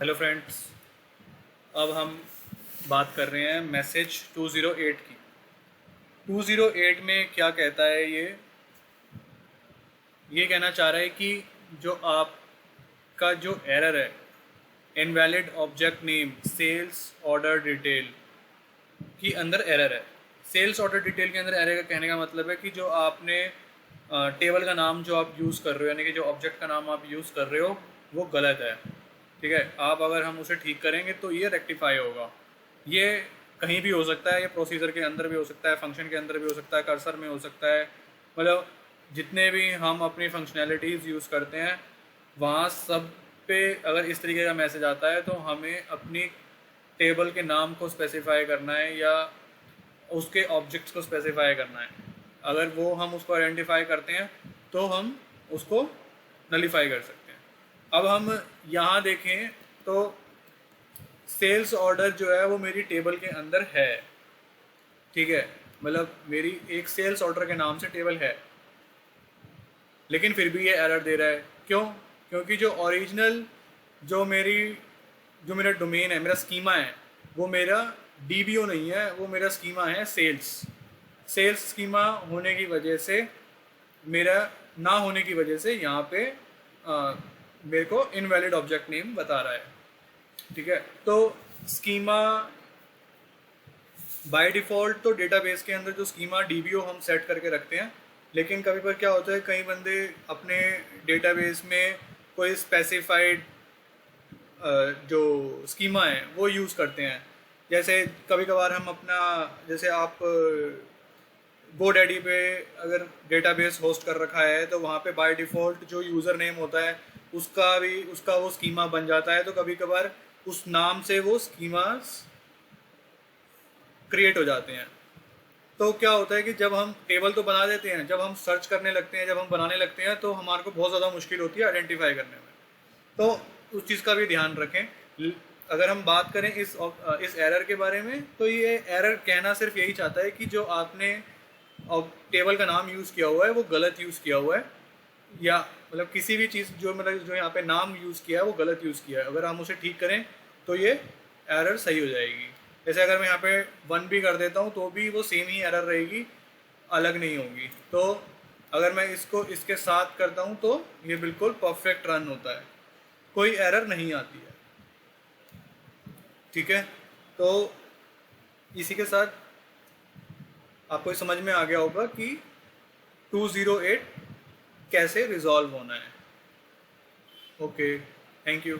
Hello friends. अब हम बात कर रहे हैं मैसेज 208 की। 208 में क्या कहता है ये कहना चाह रहा है कि जो आपका जो एरर है, invalid object name sales order detail के अंदर एरर है। सेल्स ऑर्डर डिटेल के अंदर एरर का कहने का मतलब है कि जो आपने टेबल का नाम जो आप यूज़ कर रहे हो, यानी कि जो ऑब्जेक्ट का नाम आप यूज़ कर रहे हो वो गलत है। ठीक है, आप अगर हम उसे ठीक करेंगे तो ये रेक्टिफाई होगा। ये कहीं भी हो सकता है, ये प्रोसीजर के अंदर भी हो सकता है, फंक्शन के अंदर भी हो सकता है, कर्सर में हो सकता है। मतलब जितने भी हम अपनी फंक्शनैलिटीज़ यूज़ करते हैं वहाँ सब पे अगर इस तरीके का मैसेज आता है तो हमें अपनी टेबल के नाम को स्पेसिफाई करना है या उसके ऑब्जेक्ट्स को स्पेसिफाई करना है। अगर वो हम उसको आइडेंटिफाई करते हैं तो हम उसको नलीफाई कर सकते हैं। अब हम यहाँ देखें तो सेल्स ऑर्डर जो है वो मेरी टेबल के अंदर है। ठीक है, मतलब मेरी एक सेल्स ऑर्डर के नाम से टेबल है, लेकिन फिर भी ये एरर दे रहा है। क्यों? क्योंकि जो ओरिजिनल जो मेरा डोमेन है, मेरा स्कीमा है, वो मेरा डीबीओ नहीं है, वो मेरा स्कीमा है सेल्स। सेल्स स्कीमा होने की वजह से, मेरा ना होने की वजह से यहाँ पे मेरे को इनवैलिड ऑब्जेक्ट नेम बता रहा है। ठीक है, तो स्कीमा बाय डिफ़ॉल्ट तो डेटाबेस के अंदर जो स्कीमा डीबीओ हम सेट करके रखते हैं, लेकिन कभी पर क्या होता है, कई बंदे अपने डेटाबेस में कोई स्पेसिफाइड जो स्कीमा है वो यूज़ करते हैं। जैसे कभी कभार हम अपना, जैसे आप GoDaddy पे अगर डेटाबेस होस्ट कर रखा है तो वहाँ पे बाय डिफ़ॉल्ट जो यूज़र नेम होता है उसका वो स्कीमा बन जाता है। तो कभी कभार उस नाम से वो स्कीमास क्रिएट हो जाते हैं। तो क्या होता है कि जब हम टेबल तो बना देते हैं, जब हम सर्च करने लगते हैं, जब हम बनाने लगते हैं तो हमारे को बहुत ज़्यादा मुश्किल होती है आइडेंटिफाई करने में। तो उस चीज़ का भी ध्यान रखें। अगर हम बात करें इस एरर के बारे में, तो ये एरर कहना सिर्फ यही चाहता है कि जो आपने टेबल का नाम यूज़ किया हुआ है वो गलत यूज़ किया हुआ है, या मतलब किसी भी चीज़ जो यहाँ पे नाम यूज़ किया है वो गलत यूज़ किया है। अगर हम उसे ठीक करें तो ये एरर सही हो जाएगी। जैसे अगर मैं यहाँ पे 1 भी कर देता हूँ तो भी वो सेम ही एरर रहेगी, अलग नहीं होगी। तो अगर मैं इसको इसके साथ करता हूँ तो ये बिल्कुल परफेक्ट रन होता है, कोई एरर नहीं आती है। ठीक है, तो इसी के साथ आपको समझ में आ गया होगा कि 208 कैसे रिजॉल्व होना है। Okay, thank you.